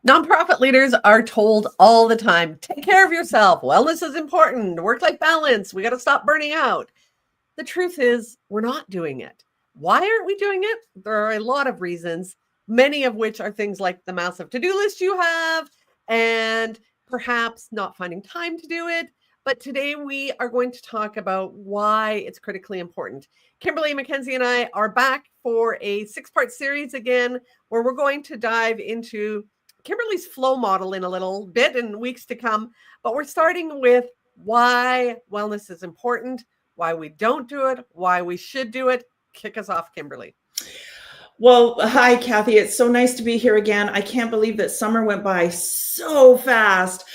Nonprofit leaders are told all the time, take care of yourself. Wellness is important. Work-life balance. We got to stop burning out. The truth is, we're not doing it. Why aren't we doing it? There are a lot of reasons, many of which are things like the massive to-do list you have and perhaps not finding time to do it. But today we are going to talk about why it's critically important. Kimberley, Mackenzie, and I are back for a 6-part series again, where we're going to dive into Kimberley's flow model in a little bit in weeks to come. But we're starting with why wellness is important, why we don't do it, why we should do it. Kick us off, Kimberley. Well, hi, Kathy. It's so nice to be here again. I can't believe that summer went by so fast.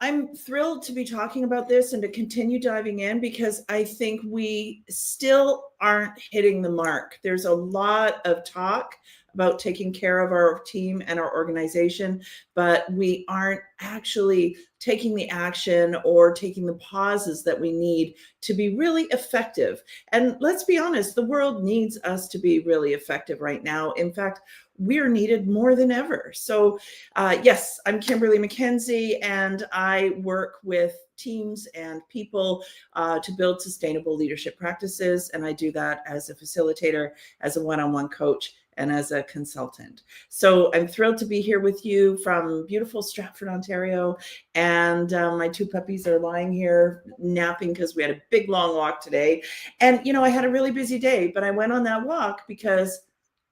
I'm thrilled to be talking about this and to continue diving in because I think we still aren't hitting the mark. There's a lot of talk about taking care of our team and our organization, but we aren't actually taking the action or taking the pauses that we need to be really effective. And let's be honest, the world needs us to be really effective right now. In fact, we're needed more than ever. So yes, I'm Kimberley Mackenzie, and I work with teams and people to build sustainable leadership practices. And I do that as a facilitator, as a one-on-one coach, and as a consultant. So I'm thrilled to be here with you from beautiful Stratford, Ontario. And my 2 puppies are lying here napping because we had a big, long walk today. And, you know, I had a really busy day, but I went on that walk because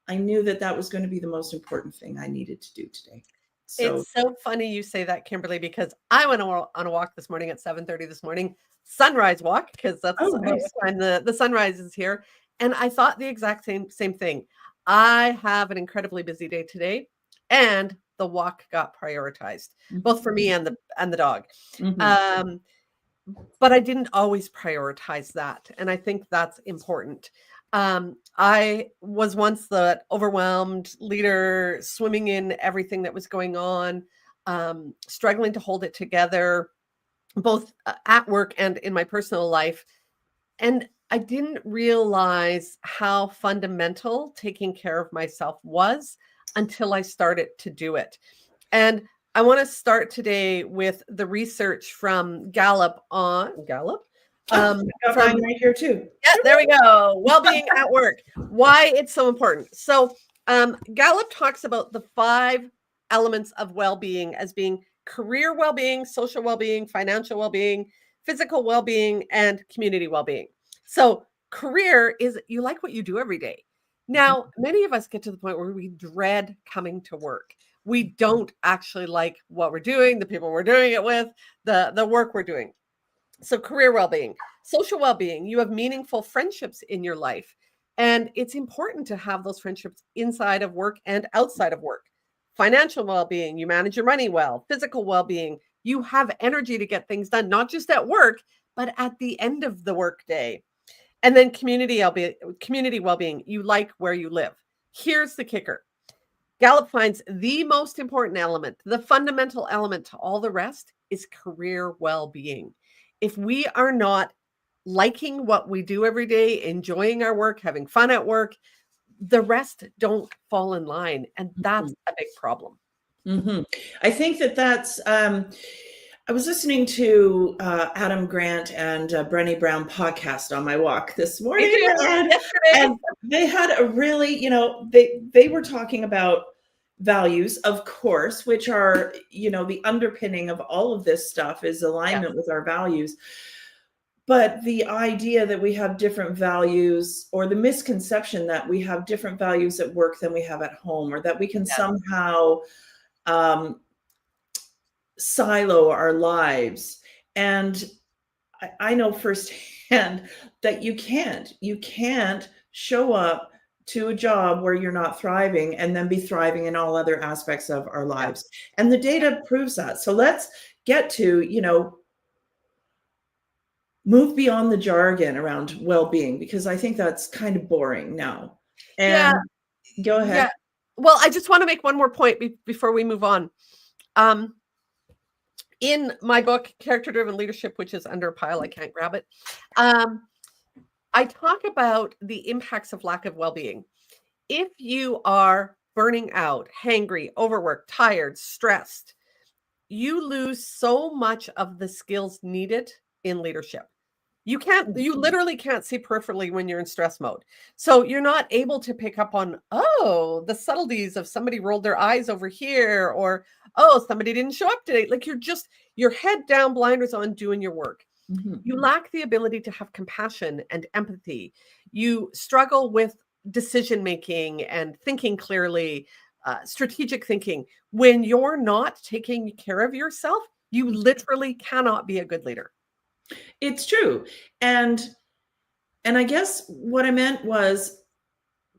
I knew that that was going to be the most important thing I needed to do today. So It's so funny you say that, Kimberley, because I went on a walk this morning at 7:30 this morning, sunrise walk, because that's nice. when the sunrise is here. And I thought the exact same thing. I have an incredibly busy day today, and the walk got prioritized, both for me and the dog. Mhm. But I didn't always prioritize that. And I think that's important. I was once the overwhelmed leader, swimming in everything that was going on, struggling to hold it together, both at work and in my personal life. And I didn't realize how fundamental taking care of myself was until I started to do it. And I want to start today with the research from Gallup on Gallup. I got From mine right here too. Yeah, there we go. Well-being at work. Why it's so important. So Gallup talks about the 5 elements of well-being as being career well-being, social well-being, financial well-being, physical well-being, and community well-being. So career is you like what you do every day. Now, many of us get to the point where we dread coming to work. We don't actually like what we're doing, the people we're doing it with, the work we're doing. So career well-being, social well-being, you have meaningful friendships in your life. And it's important to have those friendships inside of work and outside of work. Financial well-being, you manage your money well. Physical well-being, you have energy to get things done, not just at work, but at the end of the workday. And then community well-being, you like where you live. Here's the kicker. Gallup finds the most important element, the fundamental element to all the rest is career well-being. If we are not liking what we do every day, enjoying our work, having fun at work, the rest don't fall in line. And that's a big problem. I think that's, I was listening to Adam Grant and Brené Brown podcast on my walk this morning. And they had a really, you know, they were talking about values, of course, which are, you know, the underpinning of all of this stuff is alignment with our values. But the idea that we have different values, or the misconception that we have different values at work than we have at home, or that we can somehow silo our lives. And I know firsthand that you can't show up to a job where you're not thriving and then be thriving in all other aspects of our lives. And the data proves that. So let's get to, you know, move beyond the jargon around well-being, because I think that's kind of boring now. And go ahead. Yeah. Well, I just want to make one more point before we move on. In my book, Character-Driven Leadership, which is under a pile, I can't grab it. I talk about the impacts of lack of well-being. If you are burning out, hangry, overworked, tired, stressed, you lose so much of the skills needed in leadership. You literally can't see peripherally when you're in stress mode. So you're not able to pick up on, oh, the subtleties of somebody rolled their eyes over here, or, oh, somebody didn't show up today. Like your head down, blinders on, doing your work. You lack the ability to have compassion and empathy. You struggle with decision making and thinking clearly, strategic thinking. When you're not taking care of yourself, you literally cannot be a good leader. It's true. And I guess what I meant was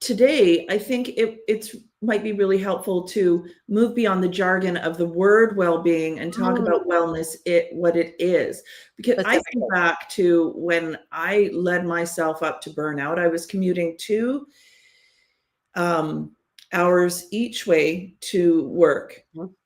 today, I think it's might be really helpful to move beyond the jargon of the word well-being and talk about wellness, what it is. Because I think back to when I led myself up to burnout. I was commuting 2 hours each way to work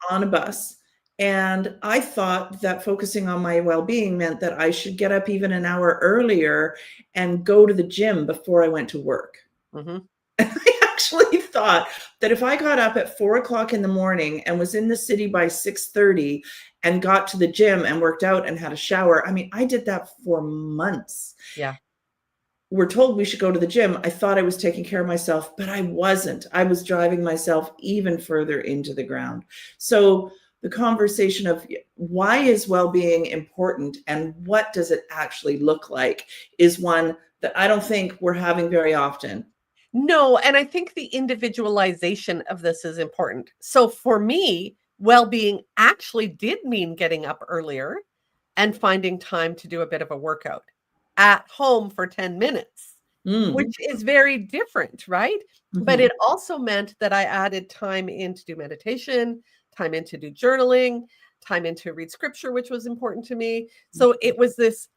on a bus. And I thought that focusing on my well-being meant that I should get up even an hour earlier and go to the gym before I went to work. And I actually thought that if I got up at 4:00 in the morning and was in the city by 6:30 and got to the gym and worked out and had a shower, I mean, I did that for months. Yeah. We're told we should go to the gym. I thought I was taking care of myself, but I wasn't. I was driving myself even further into the ground. So the conversation of why is well-being important and what does it actually look like is one that I don't think we're having very often. No, and I think the individualization of this is important. So for me, well-being actually did mean getting up earlier and finding time to do a bit of a workout at home for 10 minutes, which is very different, right? But it also meant that I added time in to do meditation, time in to do journaling, time in to read scripture, which was important to me. So it was this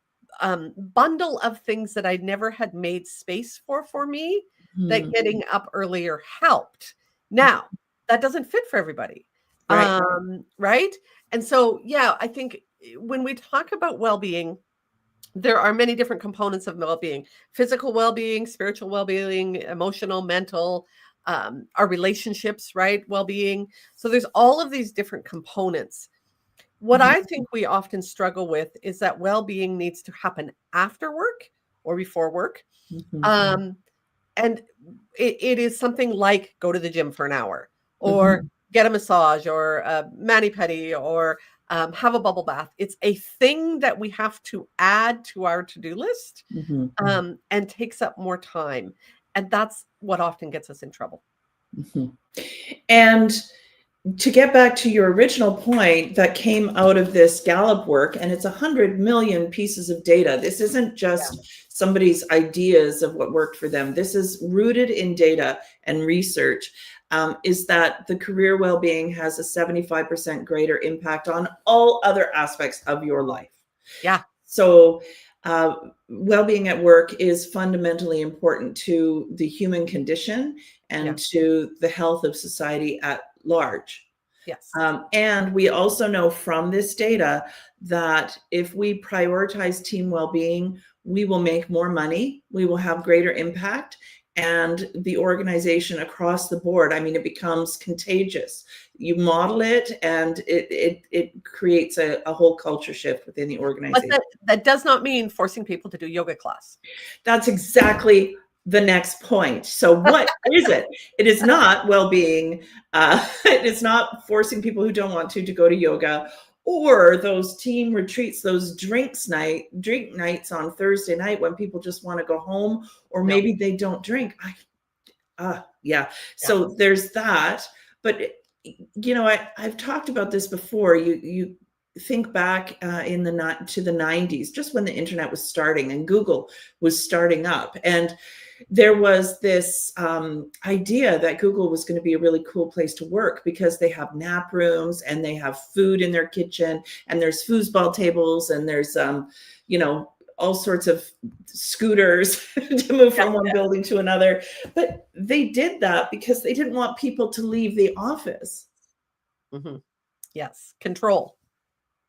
bundle of things that I never had made space for me, that getting up earlier helped. Now, that doesn't fit for everybody. Right? And so, yeah, I think when we talk about well-being, there are many different components of well-being: physical well-being, spiritual well-being, emotional, mental, our relationships, right? Well-being. So there's all of these different components. What I think we often struggle with is that well-being needs to happen after work or before work. And it is something like go to the gym for an hour, or get a massage, or a mani-pedi, or have a bubble bath. It's a thing that we have to add to our to-do list, and takes up more time. And that's what often gets us in trouble. And to get back to your original point that came out of this Gallup work, and it's 100 million pieces of data. This isn't just somebody's ideas of what worked for them. This is rooted in data and research, is that the career well-being has a 75% greater impact on all other aspects of your life. Yeah. So well-being at work is fundamentally important to the human condition and to the health of society at large. Yes. And we also know from this data that if we prioritize team well-being, we will make more money, we will have greater impact, and the organization across the board, I mean, it becomes contagious. You model it, and it creates a whole culture shift within the organization. But that does not mean forcing people to do yoga class. That's exactly the next point. So what is it? It is not well-being. It is not forcing people who don't want to go to yoga, or those team retreats, those drink nights on Thursday night when people just want to go home, or maybe they don't drink. So there's that. But you know, I've talked about this before. You think back to the 90s, just when the internet was starting and Google was starting up, and there was this idea that Google was going to be a really cool place to work because they have nap rooms and they have food in their kitchen, and there's foosball tables, and there's all sorts of scooters to move from one building to another. But they did that because they didn't want people to leave the office. Yes, control.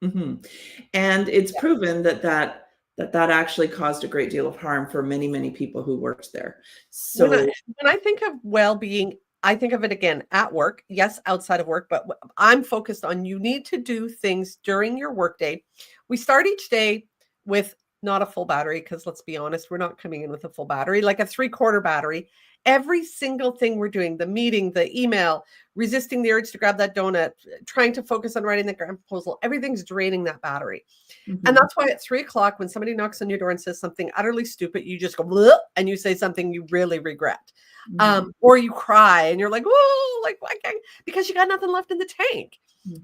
And it's proven that actually caused a great deal of harm for many, many people who worked there. So when I think of well-being I think of it again at work. Yes, outside of work, but I'm focused on you need to do things during your workday. We start each day with not a full battery, because let's be honest, we're not coming in with a full battery, like a 3/4 battery. Every single thing we're doing, the meeting, the email, resisting the urge to grab that donut, trying to focus on writing the grant proposal, everything's draining that battery. And that's why at 3 o'clock, when somebody knocks on your door and says something utterly stupid, you just go, "Bleh," and you say something you really regret. Or you cry and you're like, "Oh, like, why can't," because you got nothing left in the tank.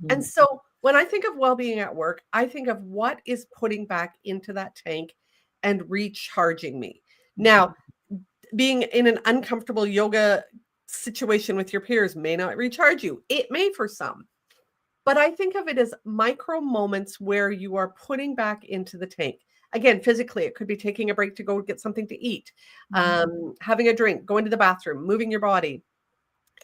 And so when I think of well-being at work, I think of what is putting back into that tank and recharging me. Now, being in an uncomfortable yoga situation with your peers may not recharge you. It may for some. But I think of it as micro moments where you are putting back into the tank. Again, physically, it could be taking a break to go get something to eat, having a drink, going to the bathroom, moving your body.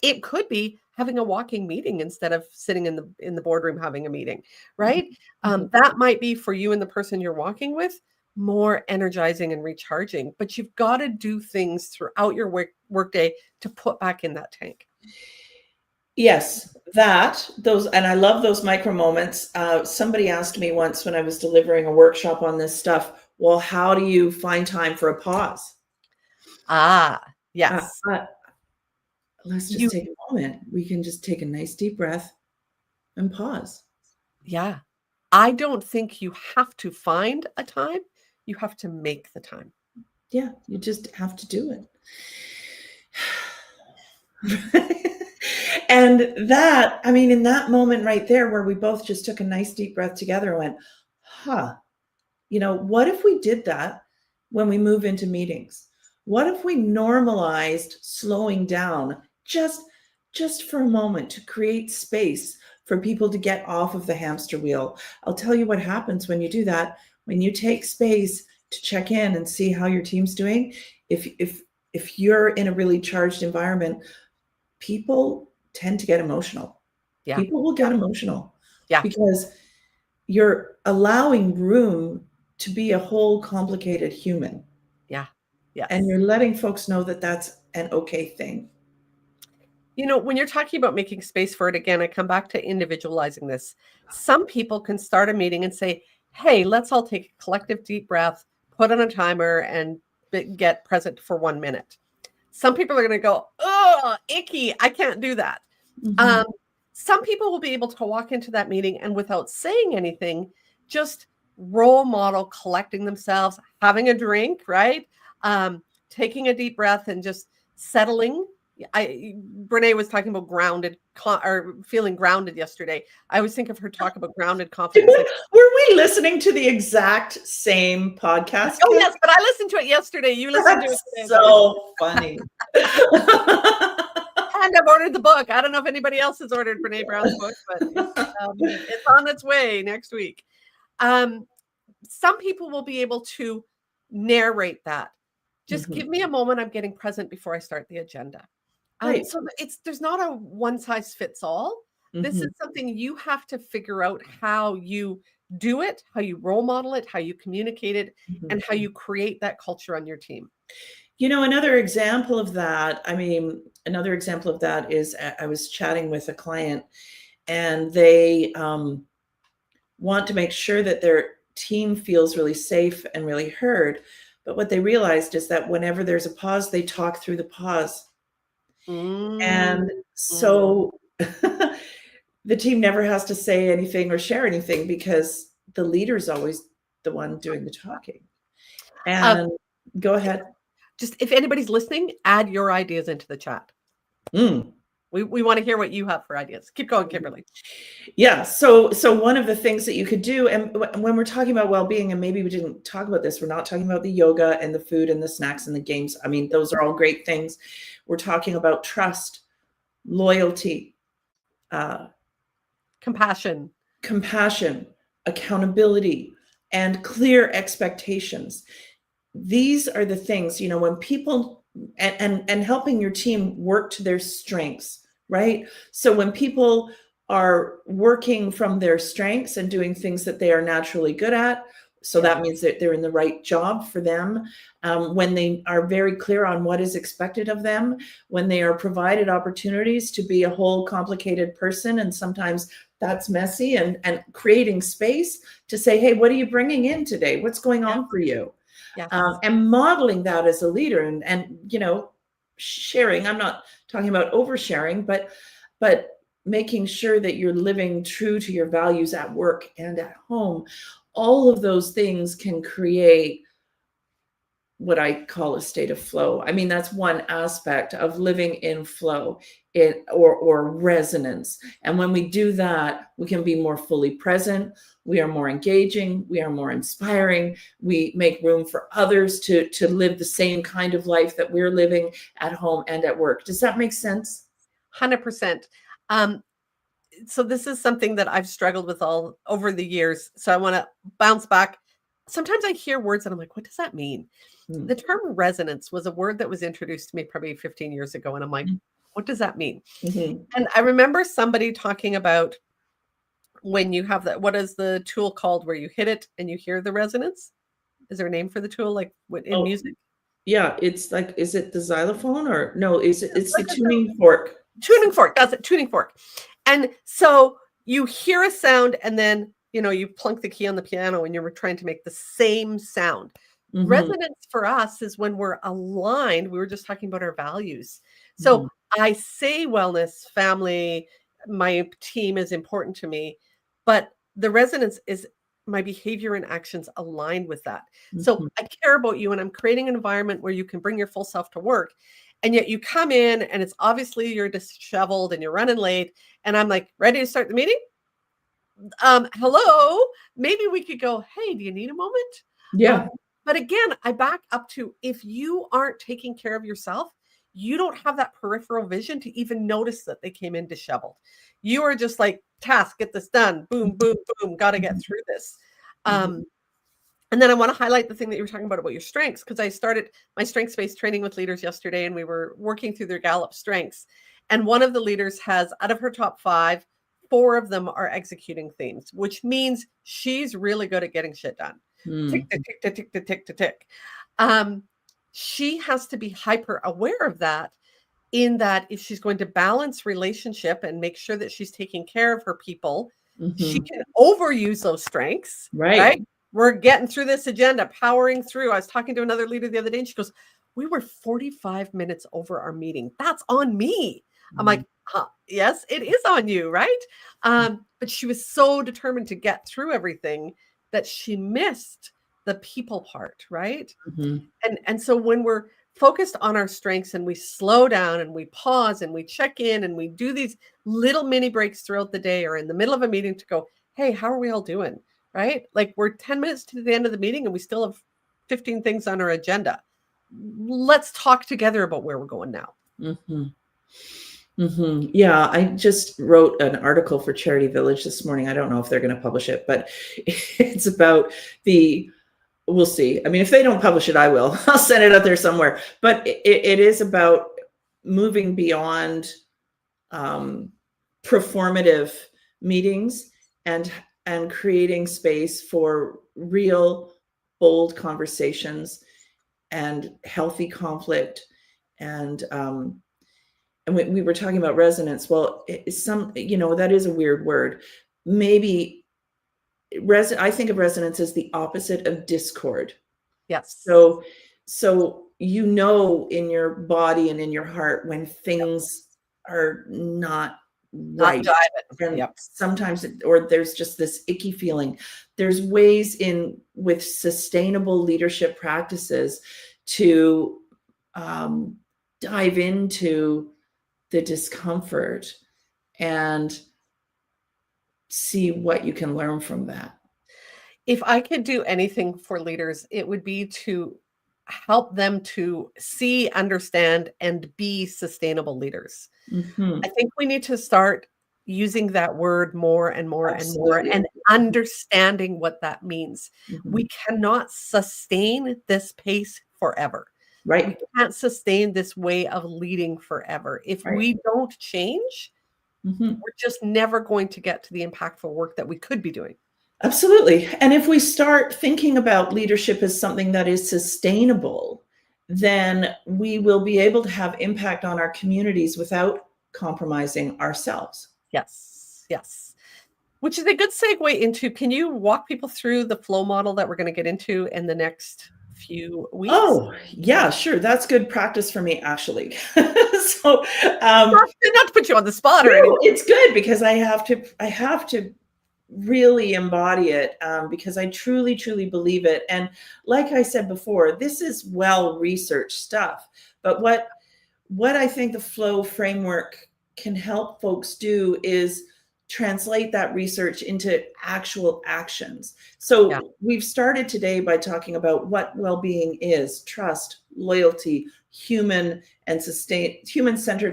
It could be having a walking meeting instead of sitting in the boardroom having a meeting, right? That might be for you and the person you're walking with more energizing and recharging, but you've got to do things throughout your workday to put back in that tank. Yes, those, and I love those micro moments. Somebody asked me once when I was delivering a workshop on this stuff, well, how do you find time for a pause? Yes. Let's just take a moment. We can just take a nice deep breath and pause. Yeah. I don't think you have to find a time. You have to make the time. Yeah, you just have to do it. And that, I mean, in that moment right there where we both just took a nice deep breath together and went, what if we did that when we move into meetings? What if we normalized slowing down just for a moment to create space for people to get off of the hamster wheel? I'll tell you what happens when you do that. When you take space to check in and see how your team's doing, if you're in a really charged environment, people tend to get emotional. Yeah. People will get emotional. Yeah. Because you're allowing room to be a whole complicated human. Yeah. Yes. And you're letting folks know that that's an okay thing. When you're talking about making space for it, again, I come back to individualizing this. Some people can start a meeting and say, hey, let's all take a collective deep breath, put on a timer, and get present for 1 minute. Some people are going to go, oh, icky, I can't do that. Some people will be able to walk into that meeting and without saying anything, just role model collecting themselves, having a drink, right? Taking a deep breath and just settling. Brene was talking about grounded or feeling grounded yesterday. I always think of her talk about grounded confidence. Were we listening to the exact same podcast? Oh, yes, but I listened to it yesterday. You listened to it today. So funny. And I've ordered the book. I don't know if anybody else has ordered Brene Brown's book, but it's on its way next week. Some people will be able to narrate that. Just give me a moment. I'm getting present before I start the agenda. Right. So there's not a one size fits all. This is something you have to figure out how you do it, how you role model it, how you communicate it, and how you create that culture on your team. Another example of that, is I was chatting with a client and they want to make sure that their team feels really safe and really heard. But what they realized is that whenever there's a pause, they talk through the pause. And so the team never has to say anything or share anything because the leader's always the one doing the talking. And go ahead. Just if anybody's listening, add your ideas into the chat. We want to hear what you have for ideas. Keep going, Kimberley. Yeah. So one of the things that you could do, and when we're talking about well-being, and maybe we didn't talk about this, we're not talking about the yoga and the food and the snacks and the games. I mean, those are all great things. We're talking about trust, loyalty, compassion, accountability, and clear expectations. These are the things, when people and helping your team work to their strengths, right? So when people are working from their strengths and doing things that they are naturally good at, So that means that they're in the right job for them. When they are very clear on what is expected of them, when they are provided opportunities to be a whole complicated person, and sometimes that's messy, and creating space to say, hey, what are you bringing in today? What's going on for you? Yes. And modeling that as a leader, and sharing. I'm not talking about oversharing, but making sure that you're living true to your values at work and at home. All of those things can create what I call a state of flow. I mean, that's one aspect of living in flow, or resonance. And when we do that, we can be more fully present. We are more engaging. We are more inspiring. We make room for others to live the same kind of life that we're living at home and at work. Does that make sense? 100%. So this is something that I've struggled with all over the years. So I want to bounce back. Sometimes I hear words and I'm like, what does that mean? The term resonance was a word that was introduced to me probably 15 years ago. And I'm like, what does that mean? And I remember somebody talking about when you have that, what is the tool called where you hit it and you hear the resonance? Is there a name for the tool, like in music? Yeah, it's like, is it the xylophone, or no, it's the tuning fork. Tuning fork, that's it, tuning fork. And so you hear a sound and then, you plunk the key on the piano and you're trying to make the same sound. Resonance for us is when we're aligned. We were just talking about our values. So I say wellness, family, my team is important to me, but the resonance is my behavior and actions aligned with that. So I care about you, and I'm creating an environment where you can bring your full self to work. And yet you come in and it's obviously you're disheveled and you're running late. And I'm like, ready to start the meeting? Hello, maybe we could go, hey, do you need a moment? Yeah. But again, I back up to, if you aren't taking care of yourself, you don't have that peripheral vision to even notice that they came in disheveled. You are just like, task, get this done. Boom, boom, boom. Got to get through this. And then I want to highlight the thing that you were talking about your strengths, because I started my strengths-based training with leaders yesterday, and we were working through their Gallup strengths. And one of the leaders has, out of her top 5, 4 of them are executing themes, which means she's really good at getting shit done. Tick, tick, tick, tick, tick, tick, tick, tick. She has to be hyper aware of that, in that if she's going to balance relationship and make sure that she's taking care of her people, she can overuse those strengths, right? We're getting through this agenda, powering through. I was talking to another leader the other day and she goes, we were 45 minutes over our meeting. That's on me. I'm like, yes, it is on you, right? But she was so determined to get through everything that she missed the people part, right? And so when we're focused on our strengths and we slow down and we pause and we check in and we do these little mini breaks throughout the day or in the middle of a meeting to go, hey, how are we all doing? Right? Like, we're 10 minutes to the end of the meeting and we still have 15 things on our agenda. Let's talk together about where we're going now. Yeah, I just wrote an article for Charity Village this morning. I don't know if they're going to publish it, but it's about we'll see. I mean, if they don't publish it, I will. I'll send it out there somewhere. But it is about moving beyond performative meetings and creating space for real, bold conversations and healthy conflict. And we were talking about resonance. Well, that is a weird word. Maybe I think of resonance as the opposite of discord. Yes. So in your body and in your heart when things are not right. And sometimes, or there's just this icky feeling. There's ways with sustainable leadership practices to dive into the discomfort and see what you can learn from that. If I could do anything for leaders, it would be to help them to see, understand, and be sustainable leaders. I think we need to start using that word more and more and more, and understanding what that means. We cannot sustain this pace forever. Right. We can't sustain this way of leading forever. If we don't change, we're just never going to get to the impactful work that we could be doing. Absolutely. And if we start thinking about leadership as something that is sustainable, then we will be able to have impact on our communities without compromising ourselves. Yes, yes. Which is a good segue into, can you walk people through the flow model that we're going to get into in the next few weeks? Oh, yeah, sure. That's good practice for me, actually. So, not to put you on the spot or no, anything. it's good because I have to really embody it, because I truly, truly believe it. And like I said before, this is well-researched stuff. But what I think the flow framework can help folks do is translate that research into actual actions. So Yeah. we've started today by talking about what well-being is: trust, loyalty, human-centered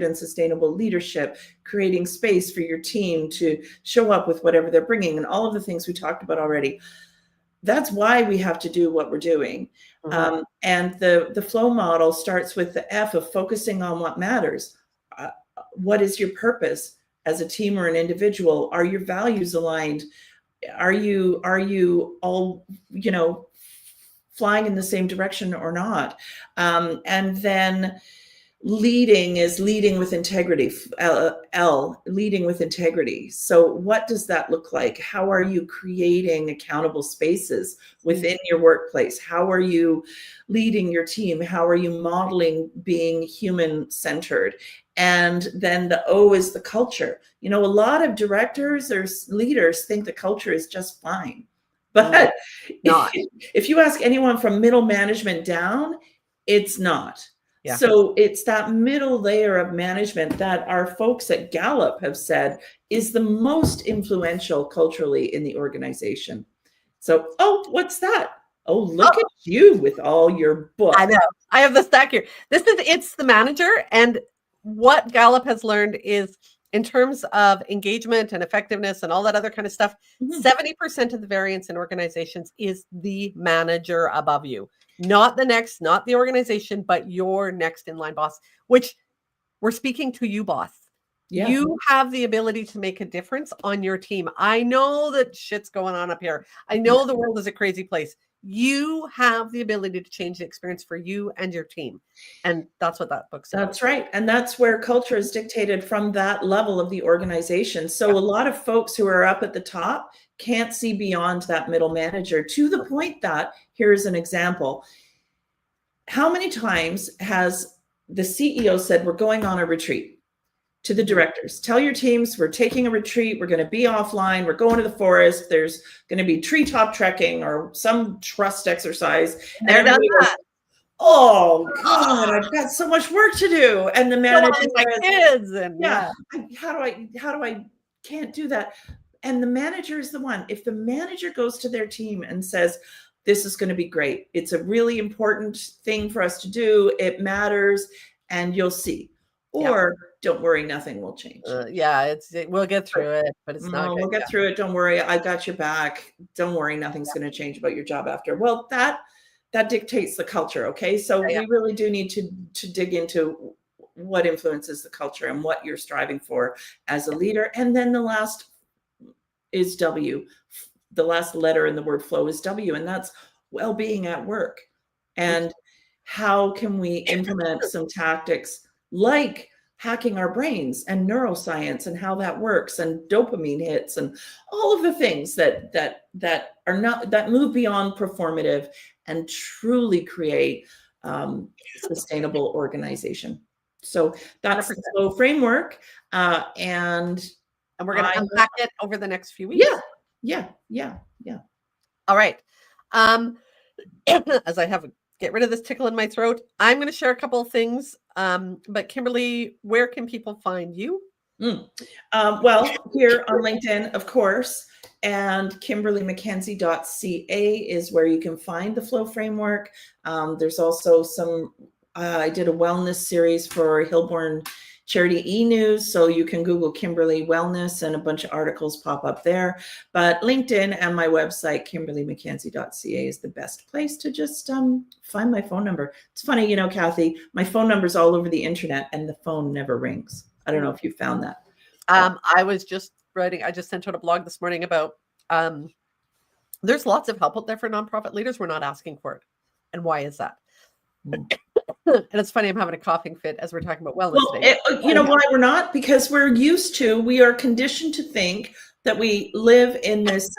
and sustainable leadership, creating space for your team to show up with whatever they're bringing, and all of the things we talked about already. That's why we have to do what we're doing. Mhm. And the flow model starts with the F of focusing on what matters. What is your purpose as a team or an individual? Are your values aligned? Are you all, flying in the same direction or not? And then leading is leading with integrity. Leading with integrity. So what does that look like? How are you creating accountable spaces within your workplace? How are you leading your team? How are you modeling being human-centered? And then the O is the culture. A lot of directors or leaders think the culture is just fine. But Not. if you ask anyone from middle management down, it's not. Yeah. So it's that middle layer of management that our folks at Gallup have said is the most influential culturally in the organization. So, what's that? Oh, look at you with all your books. I know. I have the stack here. It's the manager. And what Gallup has learned is, in terms of engagement and effectiveness and all that other kind of stuff, 70% of the variance in organizations is the manager above you. Not the organization, but your next in line boss, which we're speaking to you, boss. Yeah. You have the ability to make a difference on your team. I know that shit's going on up here. I know the world is a crazy place. You have the ability to change the experience for you and your team. And that's what that book's about. That's right. And that's where culture is dictated from that level of the organization. So a lot of folks who are up at the top can't see beyond that middle manager, to the point that, here's an example. How many times has the CEO said, we're going on a retreat, to the directors? Tell your teams we're taking a retreat. We're going to be offline. We're going to the forest. There's going to be treetop trekking or some trust exercise. And everybody goes, oh God, I've got so much work to do. And the manager says, my kids and how do I can't do that. And the manager is the one. If the manager goes to their team and says, this is going to be great, it's a really important thing for us to do, it matters, and you'll see. Or don't worry, nothing will change. We'll get through it, but it's not. We'll get through it. Don't worry, I got your back. Don't worry, nothing's going to change about your job after. Well, that dictates the culture. Okay, so we really do need to dig into what influences the culture and what you're striving for as a leader. And then the last is W. The last letter in the word flow is W, and that's well-being at work. And how can we implement some tactics like hacking our brains and neuroscience and how that works, and dopamine hits, and all of the things that are not, that move beyond performative and truly create sustainable organization. So that's 100%. The flow framework, and we're going to unpack it over the next few weeks. Yeah. All right. As I have get rid of this tickle in my throat, I'm going to share a couple of things. But Kimberly, where can people find you? Well, here on LinkedIn, of course, and KimberleyMackenzie.ca is where you can find the flow framework. There's also some, I did a wellness series for Hillborn Charity e-news, so you can Google Kimberley Wellness and a bunch of articles pop up there. But LinkedIn and my website, KimberleyMackenzie.ca, is the best place to just find my phone number. It's funny, Kathy, my phone number's all over the internet and the phone never rings. I don't know if you found that. I was just writing, I just sent out a blog this morning about There's lots of help out there for nonprofit leaders. We're not asking for it. And why is that? And it's funny, I'm having a coughing fit as we're talking about wellness today. You know why we're not? Because we are conditioned to think that we live in this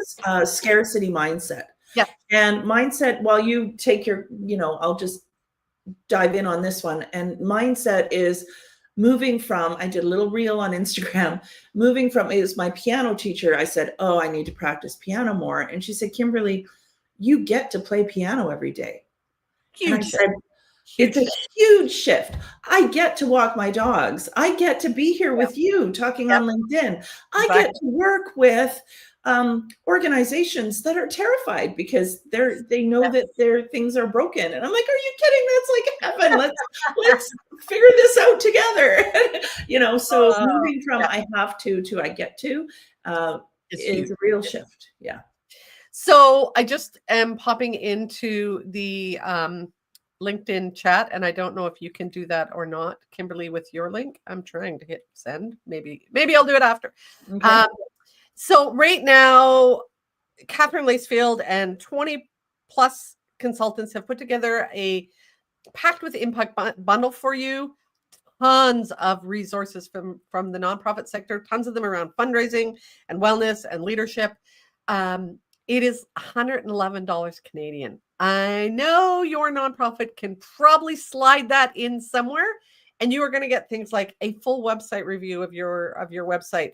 scarcity mindset. Yeah. And mindset, while you take your, I'll just dive in on this one. And mindset is moving from, I did a little reel on Instagram, it was my piano teacher. I said, oh, I need to practice piano more. And she said, Kimberley, you get to play piano every day. Huge. And I said, it's a huge shift. I get to walk my dogs. I get to be here with you talking on LinkedIn. I get to work with organizations that are terrified because they know that their things are broken. And I'm like, are you kidding? That's like heaven. Let's figure this out together. So moving from I have to I get to is a real shift. Yeah. So I just am popping into the LinkedIn chat, and I don't know if you can do that or not, Kimberly, with your link. I'm trying to hit send. Maybe I'll do it after. Okay. So right now, Catherine Lacefield and 20 plus consultants have put together a Packed with Impact bundle for you. Tons of resources from the nonprofit sector, tons of them around fundraising and wellness and leadership. It is $111 Canadian. I know your nonprofit can probably slide that in somewhere, and you are going to get things like a full website review of your website.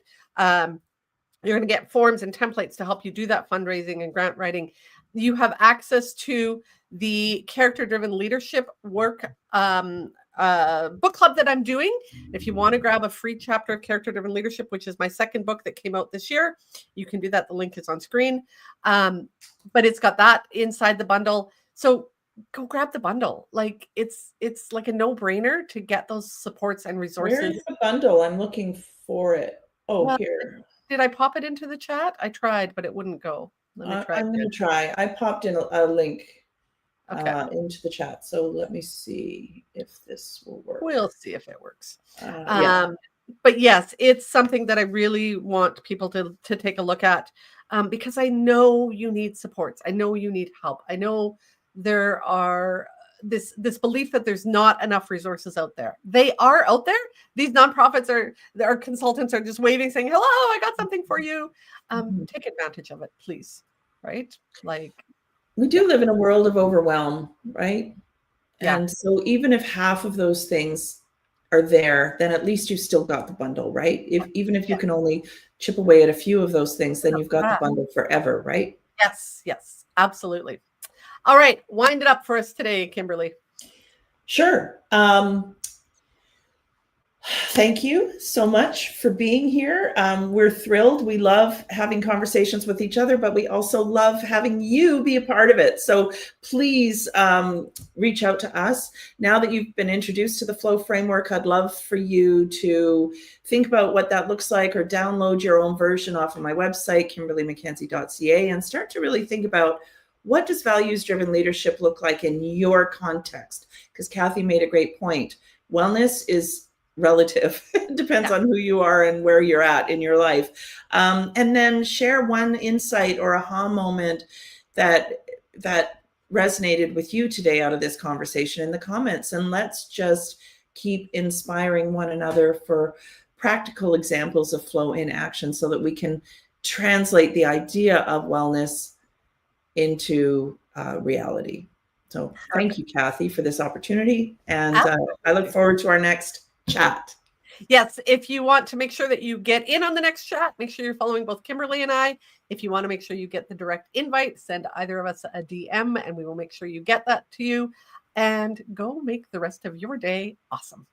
You're going to get forms and templates to help you do that fundraising and grant writing. You have access to the character-driven leadership work book club that I'm doing. If you want to grab a free chapter of character-driven leadership, which is my second book that came out this year, you can do that. The link is on screen. But it's got that inside the bundle. So go grab the bundle. Like it's like a no-brainer to get those supports and resources. Where is the bundle? I'm looking for it. Oh, well, here. Did I pop it into the chat? I tried, but it wouldn't go. Let me try. I'm going to try. I popped in a link into the chat. So let me see if this will work. We'll see if it works. But yes, it's something that I really want people to take a look at because I know you need supports. I know you need help. I know there are this belief that there's not enough resources out there. They are out there. These nonprofits our consultants are just waving, saying, hello, I got something for you. Take advantage of it, please. Right? Like, we do live in a world of overwhelm, right? Yeah. And so even if half of those things are there, then at least you've still got the bundle, right? Even if you can only chip away at a few of those things, then you've got the bundle forever, right? Yes, absolutely. All right, wind it up for us today, Kimberly. Sure. Thank you so much for being here. We're thrilled. We love having conversations with each other, but we also love having you be a part of it. So please reach out to us. Now that you've been introduced to the Flow framework, I'd love for you to think about what that looks like or download your own version off of my website, kimberleymackenzie.ca, and start to really think about what does values-driven leadership look like in your context? Because Kathy made a great point. Wellness is relative. It depends on who you are and where you're at in your life. And then share one insight or aha moment that resonated with you today out of this conversation in the comments. And let's just keep inspiring one another for practical examples of flow in action so that we can translate the idea of wellness into reality. So thank you, Kathy, for this opportunity. And I look forward to our next chat. Yes, if you want to make sure that you get in on the next chat, make sure you're following both Kimberly and I. If you want to make sure you get the direct invite, send either of us a DM and we will make sure you get that to you. And go make the rest of your day awesome.